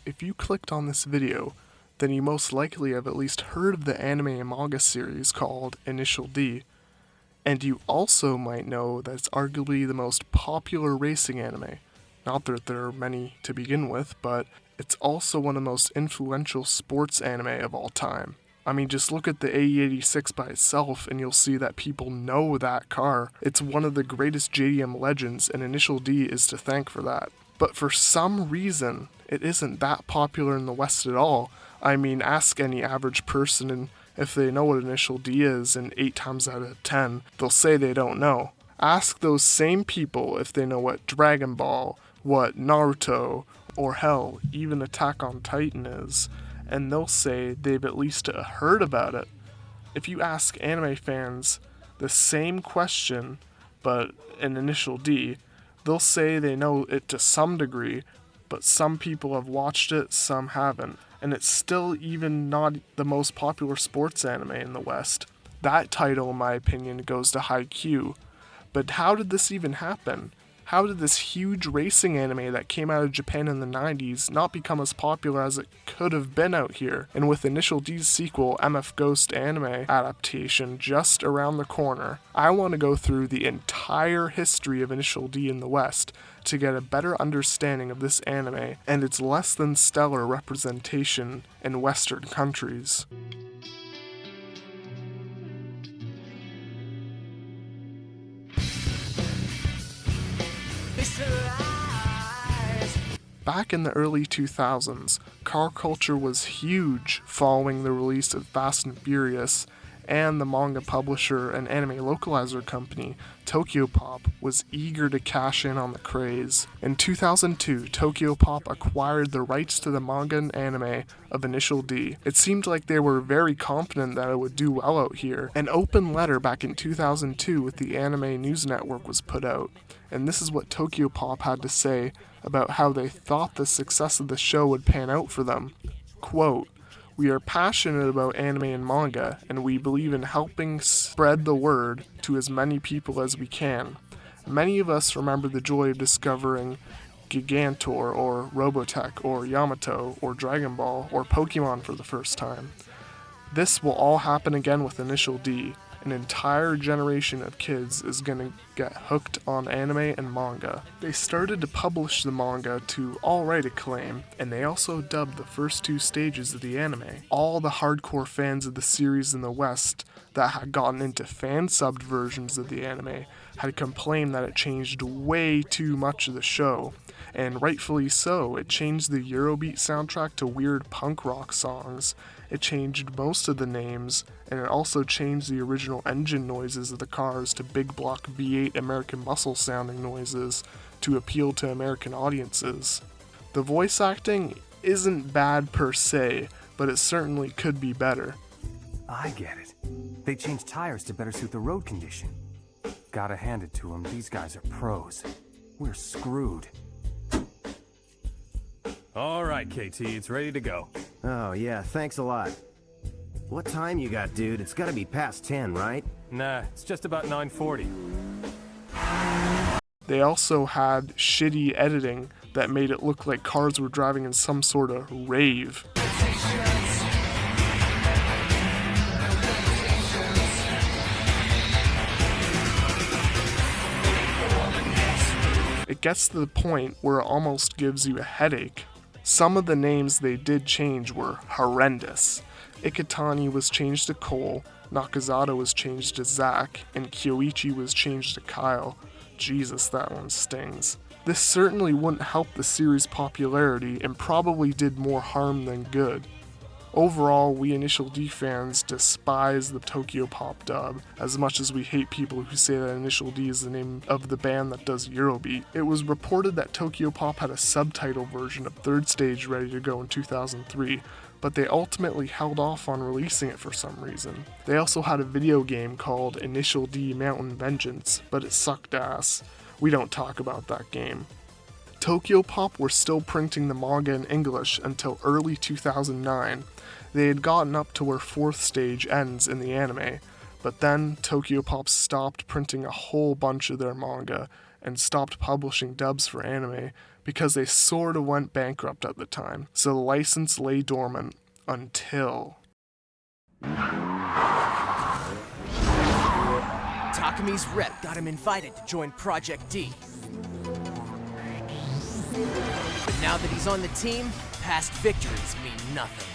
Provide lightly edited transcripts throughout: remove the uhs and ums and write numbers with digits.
If you clicked on this video, then you most likely have at least heard of the anime and manga series called Initial D, and you also might know that it's arguably the most popular racing anime. Not that there are many to begin with, but it's also one of the most influential sports anime of all time. I mean, just look at the AE86 by itself and you'll see that people know that car. It's one of the greatest JDM legends, and Initial D is to thank for that. But for some reason, it isn't that popular in the West at all. I mean, ask any average person, and if they know what Initial D is, and 8 times out of 10, they'll say they don't know. Ask those same people if they know what Dragon Ball, what Naruto, or hell, even Attack on Titan is, and they'll say they've at least heard about it. If you ask anime fans the same question, but in Initial D, they'll say they know it to some degree, but some people have watched it, some haven't. And it's still even not the most popular sports anime in the West. That title, in my opinion, goes to Haikyuu. But how did this even happen? How did this huge racing anime that came out of Japan in the 90s not become as popular as it could have been out here? And with Initial D's sequel, MF Ghost anime adaptation just around the corner, I want to go through the entire history of Initial D in the West to get a better understanding of this anime and its less than stellar representation in Western countries. Back in the early 2000s, car culture was huge following the release of Fast and Furious, and the manga publisher and anime localizer company, Tokyopop, was eager to cash in on the craze. In 2002, Tokyopop acquired the rights to the manga and anime of Initial D. It seemed like they were very confident that it would do well out here. An open letter back in 2002 with the Anime News Network was put out, and this is what Tokyopop had to say about how they thought the success of the show would pan out for them. Quote, "We are passionate about anime and manga, and we believe in helping spread the word to as many people as we can. Many of us remember the joy of discovering Gigantor, or Robotech, or Yamato, or Dragon Ball, or Pokemon for the first time. This will all happen again with Initial D. An entire generation of kids is gonna get hooked on anime and manga." They started to publish the manga to alright acclaim, and they also dubbed the first 2 stages of the anime. All the hardcore fans of the series in the West that had gotten into fan-subbed versions of the anime had complained that it changed way too much of the show, and rightfully so. It changed the Eurobeat soundtrack to weird punk rock songs, it changed most of the names, and it also changed the original engine noises of the cars to big block V8 American muscle sounding noises to appeal to American audiences. The voice acting isn't bad per se, but it certainly could be better. I get it. They changed tires to better suit the road condition. Gotta hand it to them, these guys are pros. We're screwed. All right, KT, it's ready to go. Oh, yeah, thanks a lot. What time you got, dude? It's gotta be past 10, right? Nah, it's just about 9:40. They also had shitty editing that made it look like cars were driving in some sort of rave. It gets to the point where it almost gives you a headache. Some of the names they did change were horrendous. Ikitani was changed to Cole, Nakazato was changed to Zach, and Kyoichi was changed to Kyle. Jesus, that one stings. This certainly wouldn't help the series' popularity and probably did more harm than good. Overall, we Initial D fans despise the Tokyopop dub as much as we hate people who say that Initial D is the name of the band that does Eurobeat. It was reported that Tokyopop had a subtitle version of Third Stage ready to go in 2003, but they ultimately held off on releasing it for some reason. They also had a video game called Initial D Mountain Vengeance, but it sucked ass. We don't talk about that game. Tokyopop were still printing the manga in English until early 2009. They had gotten up to where 4th stage ends in the anime, But then Tokyopop stopped printing a whole bunch of their manga and stopped publishing dubs for anime because they sorta went bankrupt at the time. So the license lay dormant until... Takami's rep got him invited to join Project D. But now that he's on the team, past victories mean nothing.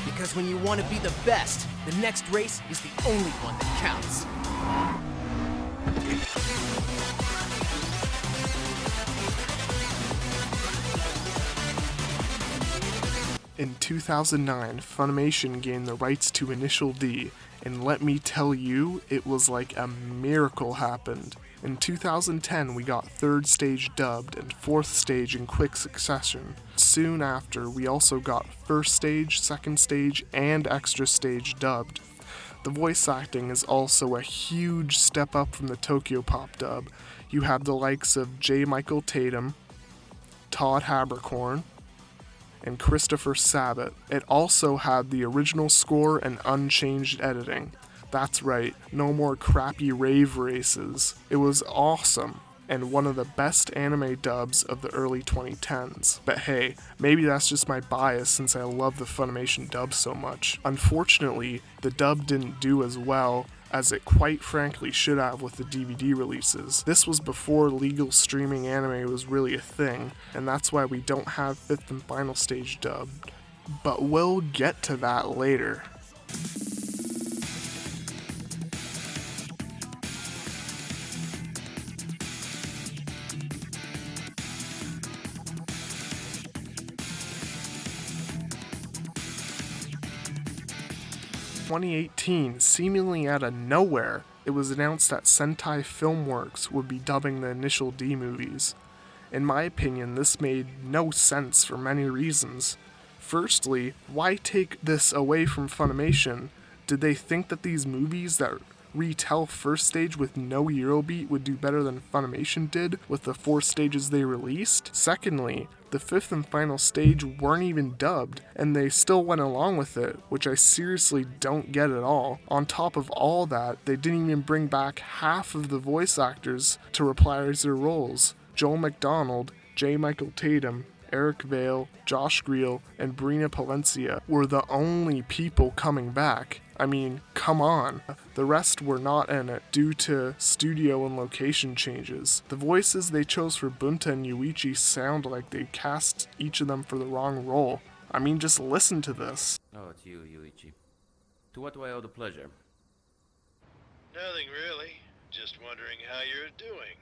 Because when you want to be the best, the next race is the only one that counts. In 2009, Funimation gained the rights to Initial D, and let me tell you, it was like a miracle happened. In 2010, we got third stage dubbed and fourth stage in quick succession. Soon after, we also got first stage, second stage, and extra stage dubbed. The voice acting is also a huge step up from the Tokyopop dub. You have the likes of J. Michael Tatum, Todd Haberkorn, and Christopher Sabat. It also had the original score and unchanged editing. That's right, no more crappy rave races. It was awesome, and one of the best anime dubs of the early 2010s. But hey, maybe that's just my bias since I love the Funimation dub so much. Unfortunately, the dub didn't do as well as it quite frankly should have with the DVD releases. This was before legal streaming anime was really a thing, and that's why we don't have 5th and Final Stage dubbed. But we'll get to that later. In 2018, seemingly out of nowhere, it was announced that Sentai Filmworks would be dubbing the Initial D movies. In my opinion, this made no sense for many reasons. Firstly, why take this away from Funimation? Did they think that these movies that retell first stage with no Eurobeat would do better than Funimation did with the 4 stages they released? Secondly, the 5th and Final Stage weren't even dubbed, and they still went along with it, which I seriously don't get at all. On top of all that, they didn't even bring back half of the voice actors to reprise their roles. Joel McDonald, J. Michael Tatum, Eric Vale, Josh Greel, and Brina Palencia were the only people coming back. I mean, come on. The rest were not in it due to studio and location changes. The voices they chose for Bunta and Yuichi sound like they cast each of them for the wrong role. I mean, just listen to this. Oh, it's you, Yuichi. To what do I owe the pleasure? Nothing really. Just wondering how you're doing.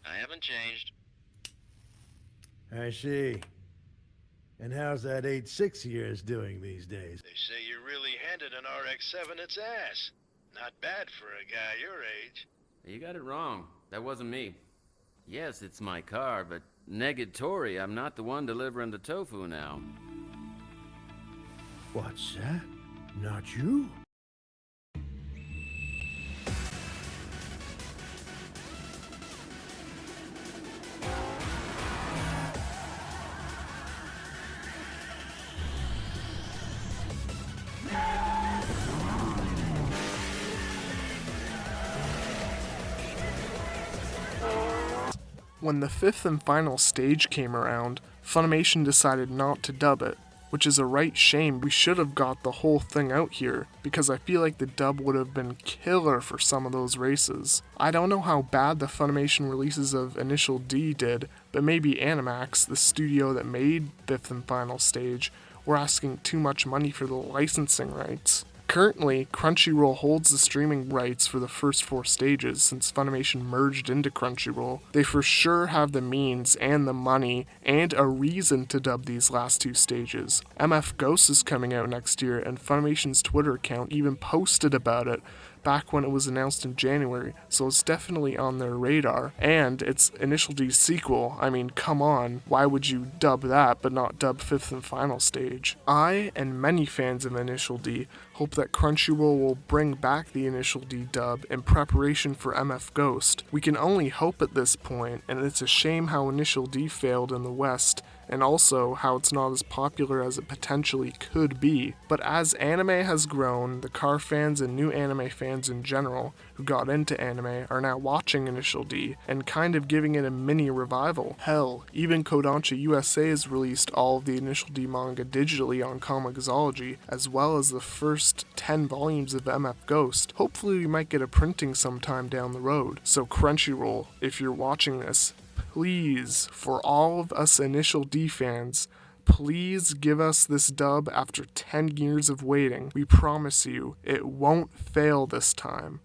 I haven't changed. I see. And how's that 8.6 years doing these days? They say you really handed an RX-7 its ass. Not bad for a guy your age. You got it wrong. That wasn't me. Yes, it's my car, but negatory, I'm not the one delivering the tofu now. What's that? Not you? When the 5th and Final Stage came around, Funimation decided not to dub it, which is a right shame. We should have got the whole thing out here, because I feel like the dub would have been killer for some of those races. I don't know how bad the Funimation releases of Initial D did, but maybe Animax, the studio that made 5th and Final Stage, were asking too much money for the licensing rights. Currently, Crunchyroll holds the streaming rights for the first 4 stages since Funimation merged into Crunchyroll. They for sure have the means and the money and a reason to dub these last 2 stages. MF Ghost is coming out next year, and Funimation's Twitter account even posted about it back when it was announced in January, so it's definitely on their radar. And it's Initial D's sequel. I mean, come on, why would you dub that but not dub 5th and Final Stage? I and many fans of Initial D hope that Crunchyroll will bring back the Initial D dub in preparation for MF Ghost. We can only hope at this point, and it's a shame how Initial D failed in the West and also how it's not as popular as it potentially could be. But as anime has grown, the car fans and new anime fans in general who got into anime are now watching Initial D and kind of giving it a mini revival. Hell, even Kodansha USA has released all of the Initial D manga digitally on Comixology, as well as the first 10 volumes of MF Ghost. Hopefully we might get a printing sometime down the road. So Crunchyroll, if you're watching this, please, for all of us Initial D fans, please give us this dub after 10 years of waiting. We promise you, it won't fail this time.